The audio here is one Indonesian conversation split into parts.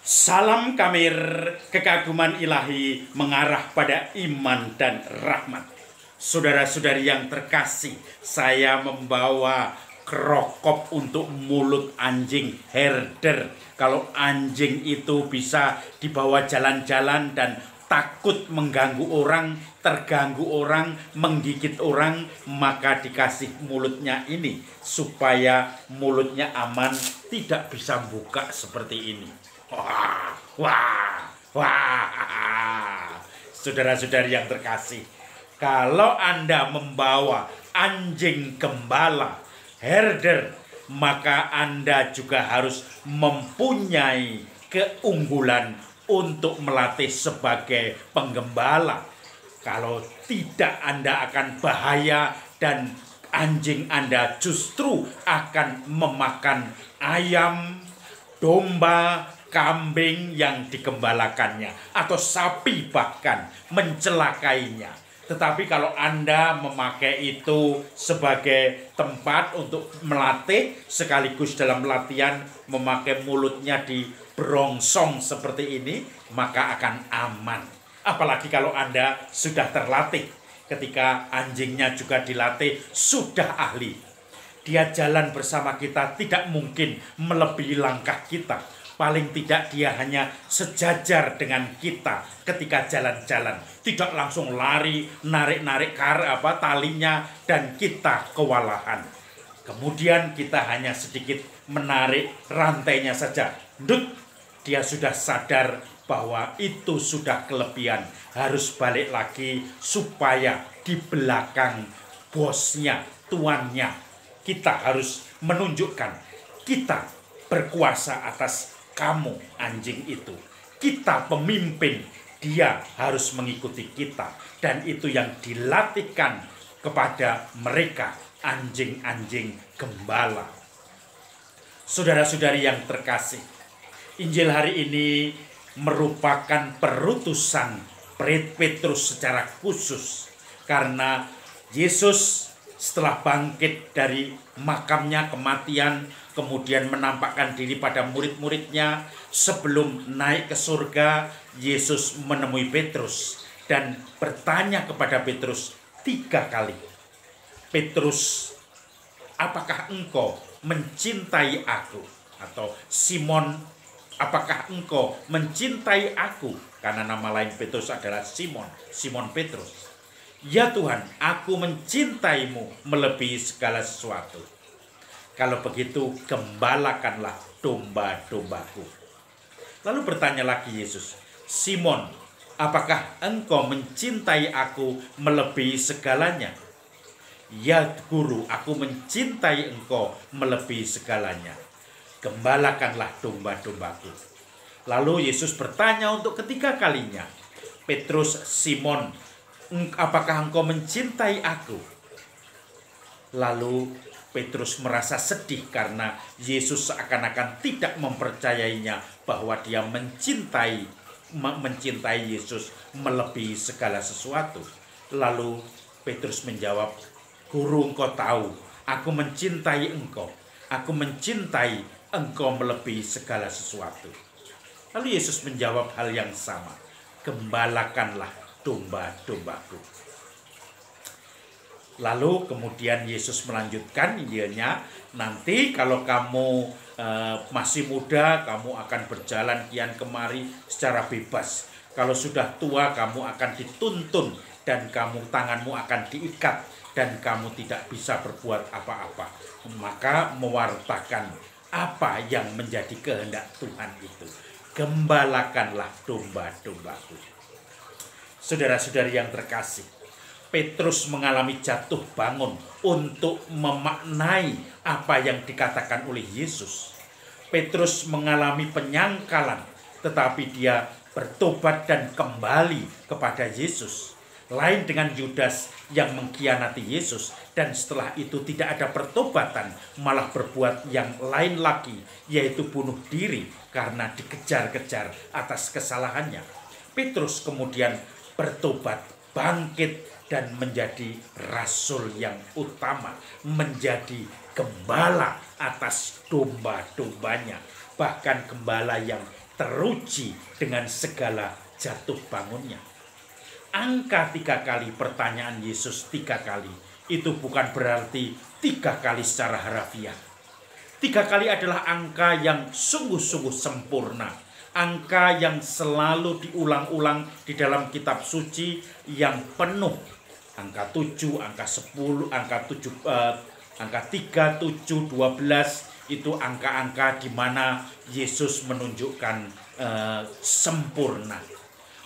Salam Kamir, kekaguman ilahi mengarah pada iman dan rahmat. Saudara-saudari yang terkasih, saya membawa krokop untuk mulut anjing herder. Kalau anjing itu bisa dibawa jalan-jalan dan takut mengganggu orang, terganggu orang, menggigit orang, maka dikasih mulutnya ini supaya mulutnya aman, tidak bisa buka seperti ini. Wah, wah, wah. Saudara-saudari yang terkasih, kalau Anda membawa anjing gembala, herder, maka Anda juga harus mempunyai keunggulan untuk melatih sebagai penggembala. Kalau tidak, Anda akan bahaya dan anjing Anda justru akan memakan ayam, domba, kambing yang digembalakannya, atau sapi bahkan mencelakainya. Tetapi kalau Anda memakai itu sebagai tempat untuk melatih, sekaligus dalam latihan memakai mulutnya di berongsong seperti ini, maka akan aman. Apalagi kalau Anda sudah terlatih, ketika anjingnya juga dilatih, sudah ahli. Dia jalan bersama kita, tidak mungkin melebihi langkah kita. Paling tidak dia hanya sejajar dengan kita ketika jalan-jalan. Tidak langsung lari, narik-narik talinya dan kita kewalahan. Kemudian kita hanya sedikit menarik rantainya saja. Ndut, dia sudah sadar bahwa itu sudah kelebihan. Harus balik lagi supaya di belakang bosnya, tuannya, kita harus menunjukkan kita berkuasa atas kamu anjing itu. Kita pemimpin, dia harus mengikuti kita. Dan itu yang dilatihkan kepada mereka, anjing-anjing gembala. Saudara-saudari yang terkasih, Injil hari ini merupakan perutusan Petrus secara khusus. Karena Yesus setelah bangkit dari makamnya, kematian, kemudian menampakkan diri pada murid-muridnya. Sebelum naik ke surga, Yesus menemui Petrus dan bertanya kepada Petrus 3 kali. Petrus, apakah engkau mencintai aku? Atau Simon, apakah engkau mencintai aku? Karena nama lain Petrus adalah Simon Petrus. Ya Tuhan, aku mencintaimu melebihi segala sesuatu. Kalau begitu, gembalakanlah domba-dombaku. Lalu bertanya lagi Yesus, Simon, apakah engkau mencintai aku melebihi segalanya? Ya Guru, aku mencintai engkau melebihi segalanya. Gembalakanlah domba-dombaku. Lalu Yesus bertanya untuk ketiga kalinya, Petrus, Simon, apakah engkau mencintai aku? Lalu Petrus merasa sedih karena Yesus seakan-akan tidak mempercayainya bahwa dia mencintai Yesus melebihi segala sesuatu. Lalu Petrus menjawab, Guru, engkau tahu, aku mencintai engkau. Aku mencintai engkau melebihi segala sesuatu. Lalu Yesus menjawab hal yang sama, gembalakanlah domba-dombaku. Lalu kemudian Yesus melanjutkan Injilnya, nanti kalau kamu masih muda, kamu akan berjalan kian kemari secara bebas. Kalau sudah tua, kamu akan dituntun dan tanganmu akan diikat dan kamu tidak bisa berbuat apa-apa. Maka mewartakan apa yang menjadi kehendak Tuhan itu. Gembalakanlah domba-dombaku. Saudara-saudari yang terkasih, Petrus mengalami jatuh bangun untuk memaknai apa yang dikatakan oleh Yesus. Petrus mengalami penyangkalan, tetapi dia bertobat dan kembali kepada Yesus. Lain dengan Yudas yang mengkhianati Yesus, dan setelah itu tidak ada pertobatan, malah berbuat yang lain lagi, yaitu bunuh diri karena dikejar-kejar atas kesalahannya. Petrus kemudian bertobat, bangkit, dan menjadi rasul yang utama, menjadi gembala atas domba-dombanya, bahkan gembala yang teruji dengan segala jatuh bangunnya. Angka 3 kali, pertanyaan Yesus 3 kali, itu bukan berarti 3 kali secara harafiah. 3 kali adalah angka yang sungguh-sungguh sempurna. Angka yang selalu diulang-ulang di dalam kitab suci yang penuh. Angka 7, angka 10, angka 3, 7, 12 itu angka-angka di mana Yesus menunjukkan sempurna.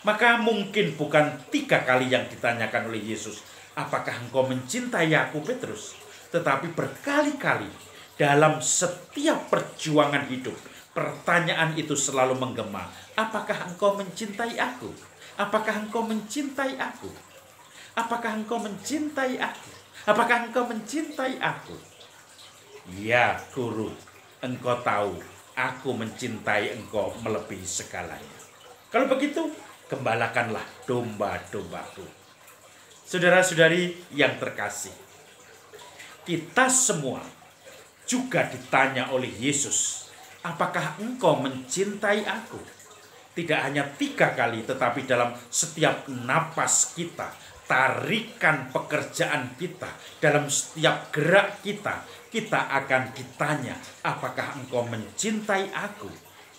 Maka mungkin bukan 3 kali yang ditanyakan oleh Yesus, apakah engkau mencintai aku, Petrus? Tetapi berkali-kali dalam setiap perjuangan hidup, pertanyaan itu selalu menggema, apakah engkau mencintai aku? Apakah engkau mencintai aku? Apakah engkau mencintai aku? Apakah engkau mencintai aku? Ya, Guru, engkau tahu aku mencintai engkau melebihi segalanya. Kalau begitu, gembalakanlah domba-dombaku. Saudara-saudari yang terkasih, kita semua juga ditanya oleh Yesus, apakah engkau mencintai aku? Tidak hanya 3 kali, tetapi dalam setiap napas kita, tarikan pekerjaan kita, dalam setiap gerak kita, kita akan ditanya, apakah engkau mencintai aku?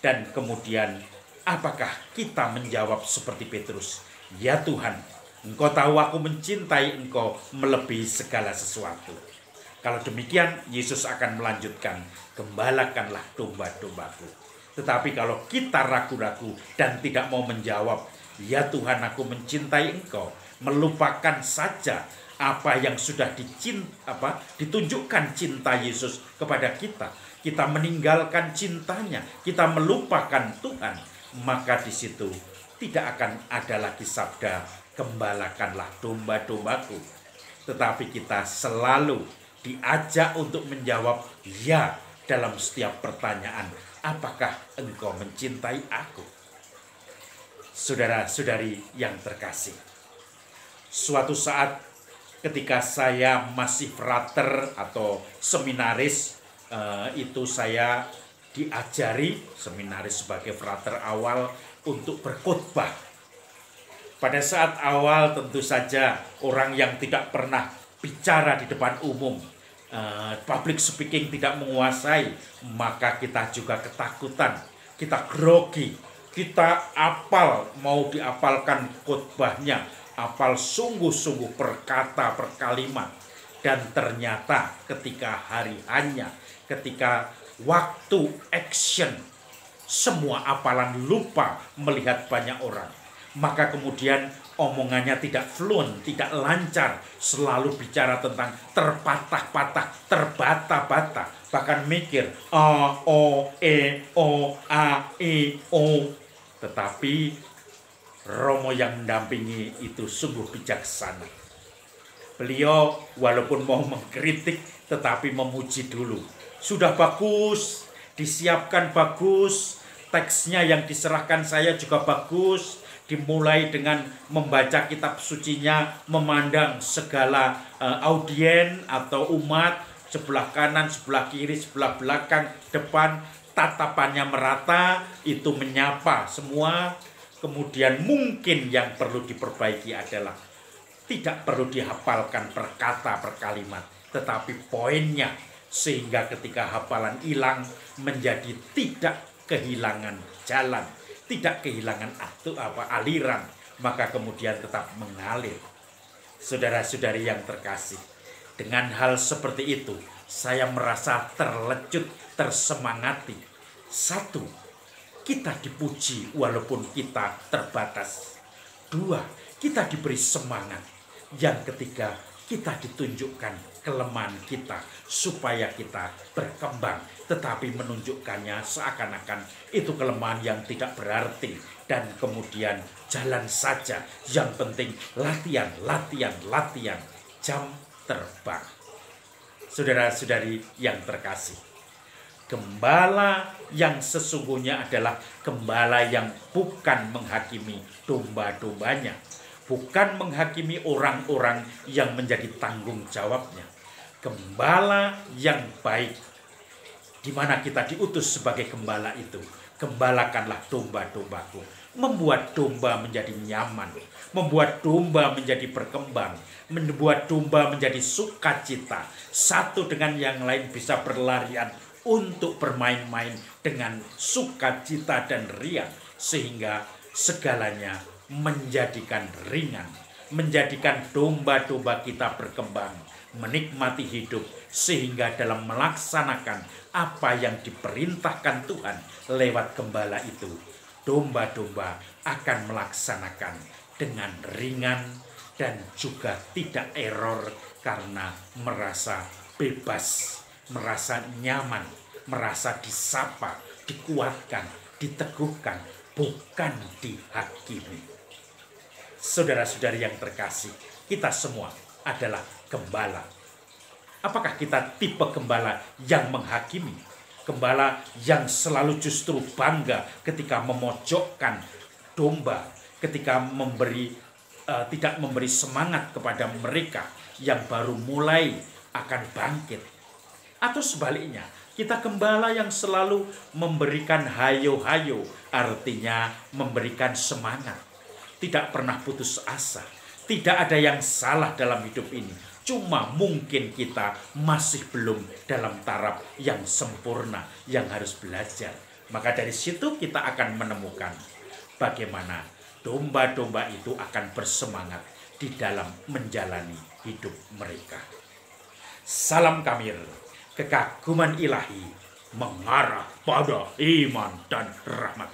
Dan kemudian, apakah kita menjawab seperti Petrus, ya Tuhan, engkau tahu aku mencintai engkau melebihi segala sesuatu. Kalau demikian, Yesus akan melanjutkan, gembalakanlah domba-dombaku. Tetapi kalau kita ragu-ragu dan tidak mau menjawab, ya Tuhan, aku mencintai engkau, melupakan saja apa yang sudah ditunjukkan cinta Yesus kepada kita, kita meninggalkan cintanya, kita melupakan Tuhan, maka di situ tidak akan ada lagi sabda gembalakanlah domba-dombaku, tetapi kita selalu diajak untuk menjawab ya dalam setiap pertanyaan, apakah engkau mencintai aku? Saudara-saudari yang terkasih, suatu saat ketika saya masih frater atau seminaris, itu saya diajari seminaris sebagai frater awal untuk berkhotbah. Pada saat awal tentu saja orang yang tidak pernah bicara di depan umum, public speaking tidak menguasai, maka kita juga ketakutan, kita grogi, kita mau diapalkan khotbahnya, apal sungguh-sungguh per kata, per kalimat. Dan ternyata ketika hari hanya, ketika waktu action, semua apalan lupa melihat banyak orang. Maka kemudian omongannya tidak fluent, tidak lancar, selalu bicara tentang terpatah-patah, terbata-bata, bahkan mikir a, o, e, o, a, e, o. Tetapi Romo yang mendampingi itu sungguh bijaksana. Beliau walaupun mau mengkritik tetapi memuji dulu. Sudah bagus, disiapkan bagus, teksnya yang diserahkan saya juga bagus. Dimulai dengan membaca kitab sucinya, memandang segala audien atau umat, sebelah kanan, sebelah kiri, sebelah belakang, depan, tatapannya merata, itu menyapa semua. Kemudian mungkin yang perlu diperbaiki adalah tidak perlu dihafalkan per kata, per kalimat, tetapi poinnya, sehingga ketika hafalan hilang menjadi tidak kehilangan jalan, tidak kehilangan aliran, maka kemudian tetap mengalir. Saudara-saudari yang terkasih, dengan hal seperti itu saya merasa terlecut, tersemangati. Satu, kita dipuji walaupun kita terbatas. Dua, kita diberi semangat. Yang ketiga, kita ditunjukkan kelemahan kita supaya kita berkembang, tetapi menunjukkannya seakan-akan itu kelemahan yang tidak berarti, dan kemudian jalan saja. Yang penting latihan, latihan, latihan, jam terbang. Saudara-saudari yang terkasih, gembala yang sesungguhnya adalah gembala yang bukan menghakimi domba-dombanya, bukan menghakimi orang-orang yang menjadi tanggung jawabnya. Gembala yang baik, di mana kita diutus sebagai gembala itu, Gembalakanlah domba-dombaku. Membuat domba menjadi nyaman. Membuat domba menjadi berkembang. Membuat domba menjadi sukacita. Satu dengan yang lain bisa berlarian untuk bermain-main dengan sukacita dan riang. Sehingga segalanya menjadikan ringan. Menjadikan domba-domba kita berkembang. Menikmati hidup. Sehingga dalam melaksanakan apa yang diperintahkan Tuhan lewat gembala itu, domba-domba akan melaksanakan dengan ringan dan juga tidak error karena merasa bebas, merasa nyaman, merasa disapa, dikuatkan, diteguhkan, bukan dihakimi. Saudara-saudari yang terkasih, kita semua adalah gembala. Apakah kita tipe gembala yang menghakimi? Gembala yang selalu justru bangga ketika memojokkan domba, ketika tidak memberi semangat kepada mereka yang baru mulai akan bangkit. Atau sebaliknya, kita gembala yang selalu memberikan hayo-hayo, artinya memberikan semangat. Tidak pernah putus asa. Tidak ada yang salah dalam hidup ini. Cuma mungkin kita masih belum dalam taraf yang sempurna, yang harus belajar. Maka dari situ kita akan menemukan bagaimana domba-domba itu akan bersemangat di dalam menjalani hidup mereka. Salam Kamil, kekaguman ilahi mengarah pada iman dan rahmat.